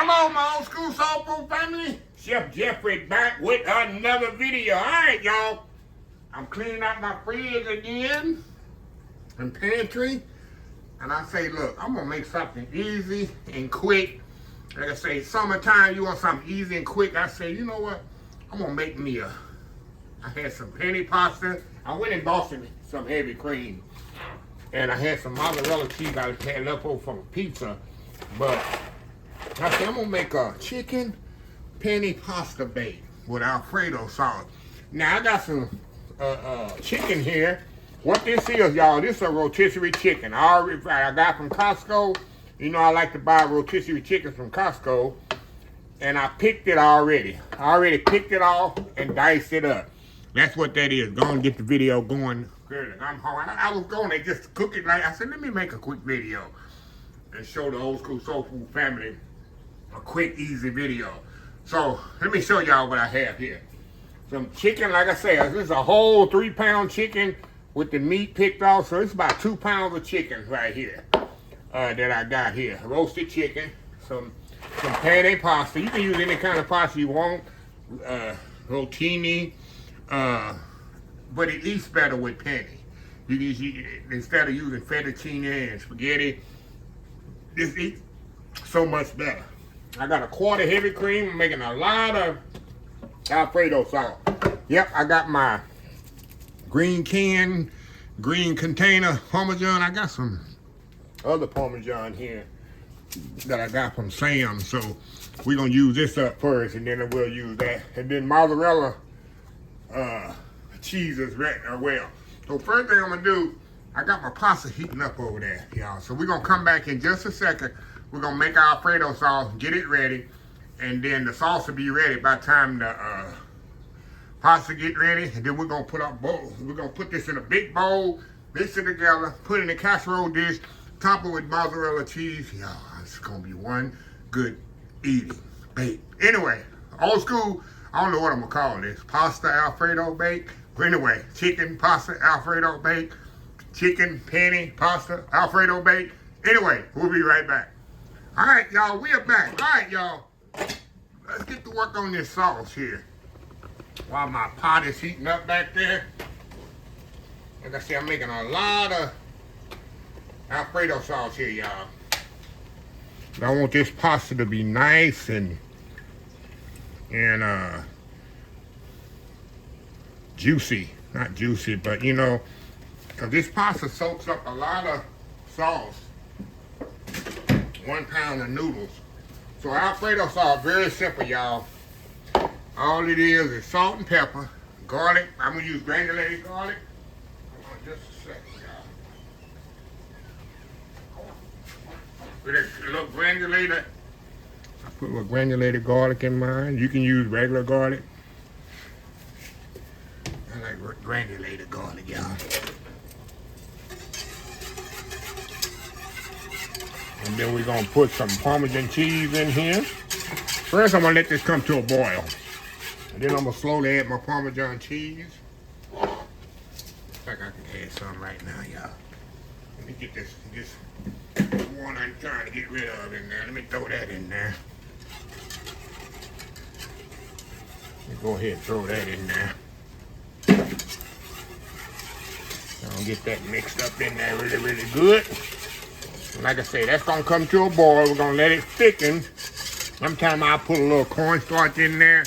Hello, my old school soul food family. Chef Jeffrey back with another video. All right, y'all. I'm cleaning out my fridge again and pantry. And I say, look, I'm going to make something easy and quick. Like I say, summertime, you want something easy and quick. I say, you know what? I'm going to make me I had some penne pasta. I went and bought some heavy cream. And I had some mozzarella cheese I had left over from a pizza. But I said, I'm going to make a chicken penne pasta bake with Alfredo sauce. Now, I got some chicken here. What this is, y'all, this is a rotisserie chicken. I got from Costco. You know, I like to buy rotisserie chicken from Costco. And I picked it already. I already picked it off and diced it up. That's what that is. Go and get the video going. I'm home. I was going to just cook it like I said, let me make a quick video and show the old school soul food family a quick, easy video. So let me show y'all what I have here. Some chicken, like I said, this is a whole 3-pound chicken with the meat picked off. So it's about 2 pounds of chicken right here that I got here. Roasted chicken, some penne pasta. You can use any kind of pasta you want. Rotini. But it eats better with penne. Instead of using fettuccine and spaghetti, this eats so much better. I got a quart of heavy cream. I'm making a lot of Alfredo sauce. Yep, I got my green container Parmesan. I got some other Parmesan here that I got from Sam's. So we're going to use this up first, and then we'll use that. And then mozzarella cheese is ready as well. So first thing I'm going to do, I got my pasta heating up over there, y'all. So we're going to come back in just a second. We're going to make our Alfredo sauce, get it ready, and then the sauce will be ready by the time the pasta get ready. And then we're going to put this in a big bowl, mix it together, put it in a casserole dish, top it with mozzarella cheese. Y'all, it's going to be one good eating bake. Anyway, old school, I don't know what I'm going to call this. Pasta Alfredo bake. But anyway, chicken pasta Alfredo bake. Chicken penne pasta Alfredo bake. Anyway, we'll be right back. All right, y'all, we are back. All right, y'all, let's get to work on this sauce here. While my pot is heating up back there. Like I said, I'm making a lot of Alfredo sauce here, y'all. I want this pasta to be nice and juicy. Not juicy, but you know, because this pasta soaks up a lot of sauce. 1 pound of noodles. So Alfredo sauce, very simple, y'all. All it is salt and pepper, garlic. I'm gonna use granulated garlic. Hold on just a second, y'all. With a little granulated, I put a little granulated garlic in mine. You can use regular garlic. I like granulated garlic, y'all. And then we're going to put some Parmesan cheese in here. First, I'm going to let this come to a boil. And then I'm going to slowly add my Parmesan cheese. Looks like I can add some right now, y'all. Let me get this one I'm trying to get rid of in there. Let me throw that in there. Let me go ahead and throw that in there. I'll get that mixed up in there really, really good. Like I say, that's gonna come to a boil. We're gonna let it thicken. Sometimes I'll put a little cornstarch in there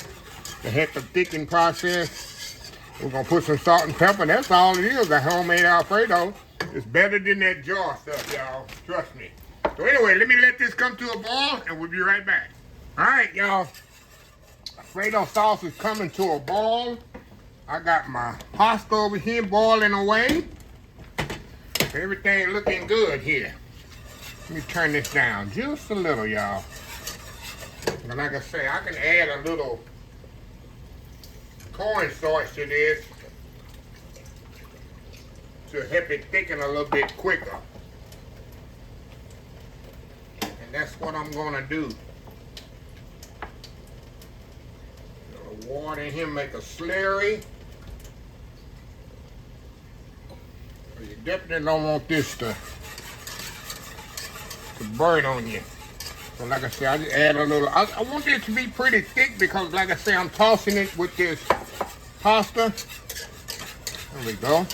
to help the thickening process. We're gonna put some salt and pepper. That's all it is, a homemade Alfredo. It's better than that jar stuff, y'all. Trust me. So anyway, let me let this come to a boil and we'll be right back. All right, y'all. Alfredo sauce is coming to a boil. I got my pasta over here boiling away. Everything looking good here. Let me turn this down just a little, y'all. And like I say, I can add a little cornstarch to this to help it thicken a little bit quicker. And that's what I'm gonna do. A little water in here, make a slurry. You definitely don't want this to burn on you. So like I said, I just add a little. I want this to be pretty thick because like I said, I'm tossing it with this pasta. There we go.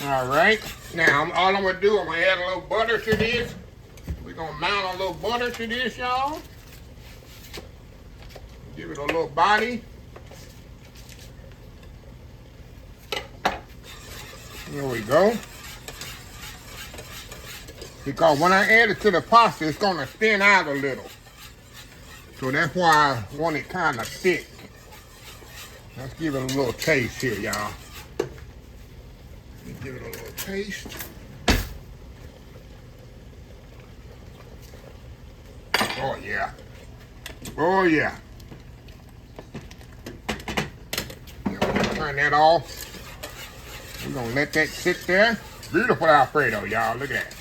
All right. Now, all I'm going to do, I'm going to add a little butter to this. We're going to mount a little butter to this, y'all. Give it a little body. There we go. Because when I add it to the pasta, it's going to thin out a little. So that's why I want it kind of thick. Let's give it a little taste here, y'all. Give it a little taste. Oh yeah. Oh yeah. Turn that off. We're gonna let that sit there. Beautiful Alfredo, y'all. Look at that.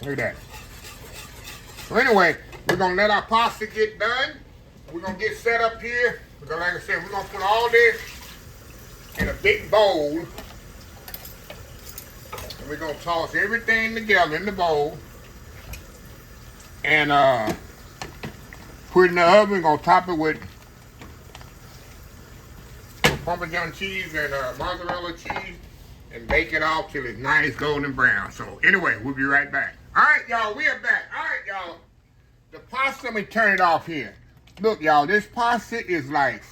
Look at that. So anyway, we're gonna let our pasta get done. We're gonna get set up here. Because like I said, we're gonna put all this in a big bowl. And we're gonna toss everything together in the bowl. And put it in the oven. We're gonna top it with Parmesan cheese and mozzarella cheese and bake it off till it's nice golden brown. So anyway, we'll be right back. All right, y'all, we are back. All right, y'all. The pasta, let me turn it off here. Look, y'all, this pasta is like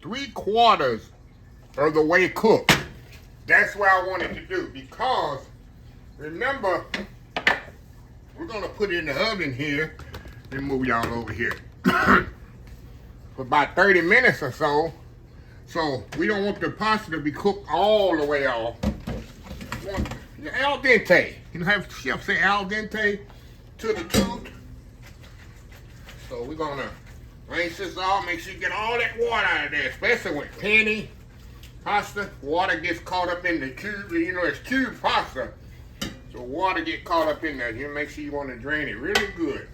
3/4 of the way cooked. That's what I wanted to do because remember, we're gonna put it in the oven here. Let me move y'all over here. For about 30 minutes or so. So we don't want the pasta to be cooked all the way off. We want al dente. You know how chefs say al dente to the tooth? So we're gonna rinse this off, make sure you get all that water out of there, especially with penne pasta. Water gets caught up in the cube. You know, it's cube pasta. So water get caught up in there. You make sure you want to drain it really good.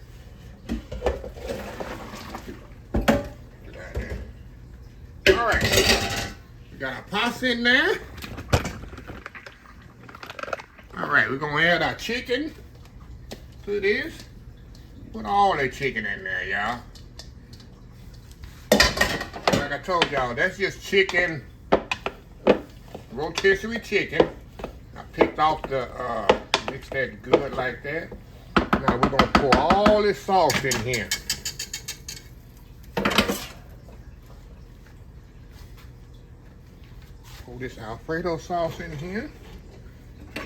All right, we got our pasta in there. All right, we're gonna add our chicken to this. Put all the chicken in there, y'all. Like I told y'all, that's just chicken, rotisserie chicken. I picked off the, mix that good like that. Now we're gonna pour all this sauce in here. Pour this Alfredo sauce in here.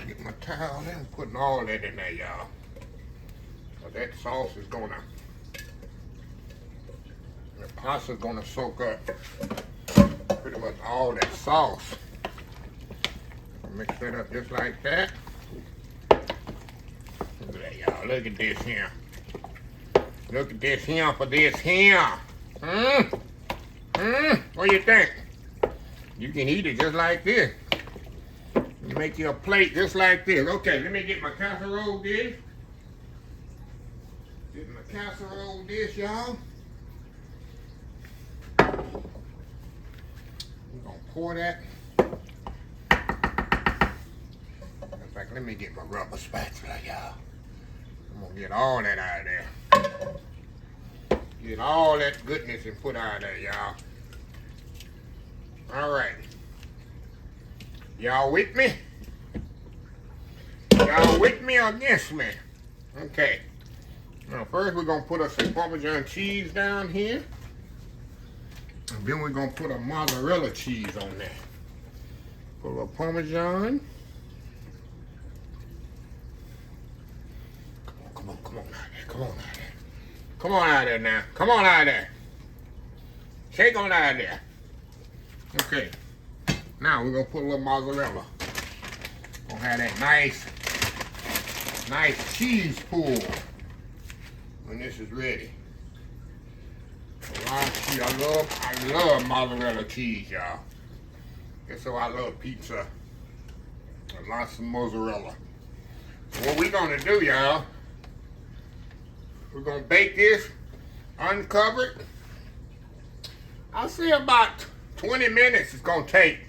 Get my towel there and putting all that in there, y'all. So that sauce is gonna, the pasta's gonna soak up pretty much all that sauce. Mix that up just like that. Look at that, y'all. Look at this here. Look at this here for this here. What do you think? You can eat it just like this. You make you a plate just like this. Okay, let me get my casserole dish. Get my casserole dish, y'all. We're gonna pour that. In fact, let me get my rubber spatula, y'all. I'm gonna get all that out of there. Get all that goodness and put out of there, y'all. All right. Y'all with me? Y'all with me or against me? Okay. Now first we're gonna put us some Parmesan cheese down here. And then we're gonna put a mozzarella cheese on there. Put a little Parmesan. Come on out there. Come on out there. Come on out there now. Come on out there. Shake on out there. Okay. Now we're gonna put a little mozzarella. Gonna have that nice cheese pool when this is ready. A lot of cheese. I love mozzarella cheese, y'all. And so I love pizza. Lots of mozzarella. So what we're gonna do, y'all, we're gonna bake this uncovered. I'll say about 20 minutes it's gonna take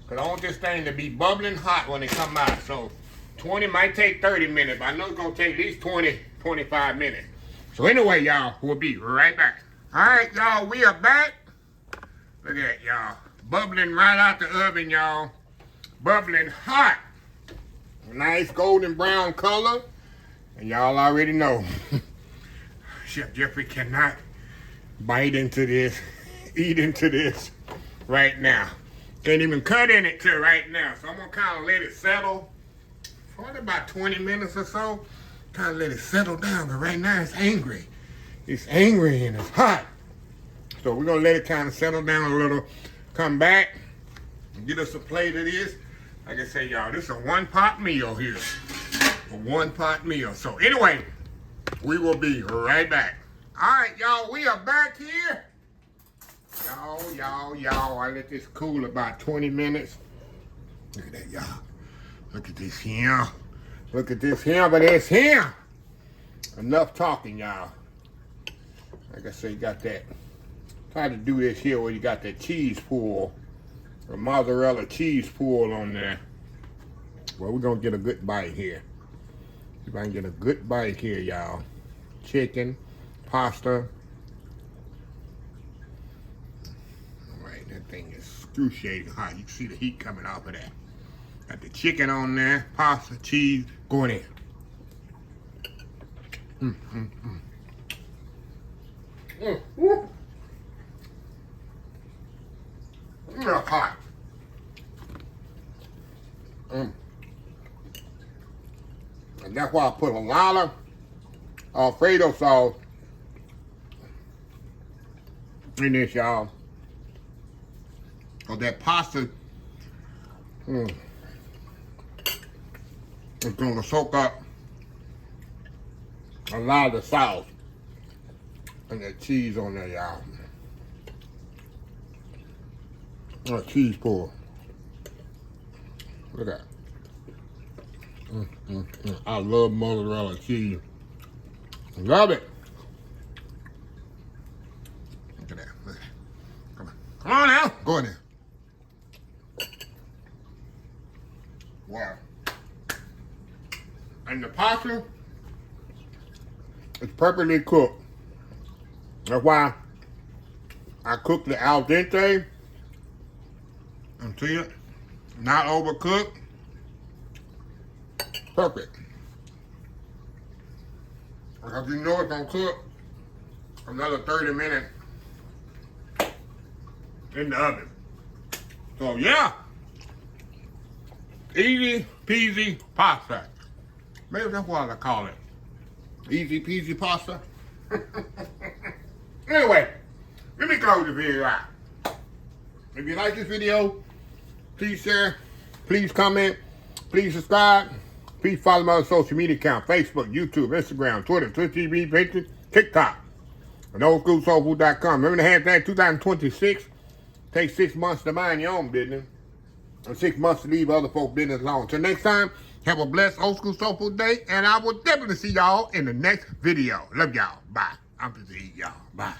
Because I want this thing to be bubbling hot when it come out. So 20 might take 30 minutes, but I know it's going to take at least 20, 25 minutes. So anyway, y'all, we'll be right back. All right, y'all, we are back. Look at that, y'all. Bubbling right out the oven, y'all. Bubbling hot. Nice golden brown color. And y'all already know. Chef Jeffrey cannot bite into this, eat into this right now. Can't even cut in it till right now. So I'm going to kind of let it settle for about 20 minutes or so. Kind of let it settle down, but right now it's angry. It's angry and it's hot. So we're going to let it kind of settle down a little. Come back and get us a plate of this. Like I say, y'all, this is a one-pot meal here. A one-pot meal. So anyway, we will be right back. All right, y'all, we are back here. Y'all, I let this cool about 20 minutes. Look at that, y'all. Look at this here. Look at this here, but it's here. Enough talking, y'all. Like I say, you got that. Try to do this here where you got that cheese pool. The mozzarella cheese pool on there. Well, we're going to get a good bite here. See if I can get a good bite here, y'all. Chicken, pasta. All right, that thing is excruciating hot. You can see the heat coming off of that. Got the chicken on there, pasta, cheese, going in. Real hot. And that's why I put a lot of Alfredo sauce in this, y'all. Cause that pasta, it's gonna soak up a lot of the sauce and that cheese on there, y'all. Oh, cheese pull. Look at that. I love mozzarella cheese. Love it. Look at that. Look at that. Come on. Come on now. Go in there. Wow. And the pasta is perfectly cooked. That's why I cook the al dente until it's not overcooked. Perfect. Because you know it's gonna cook another 30 minutes in the oven. So yeah, easy peasy pasta. Maybe that's what I call it. Easy peasy pasta. Anyway, let me close the video out. If you like this video, please share, please comment, please subscribe, please follow my social media account, Facebook, YouTube, Instagram, Twitter, Twitch TV, Patreon, TikTok, and oldschoolsoulfood.com. Remember the hashtag 2026. Takes 6 months to mind your own business, and 6 months to leave other folks' business alone. Until next time, have a blessed Old School Soul Food day, and I will definitely see y'all in the next video. Love y'all. Bye. I'm just eat y'all. Bye.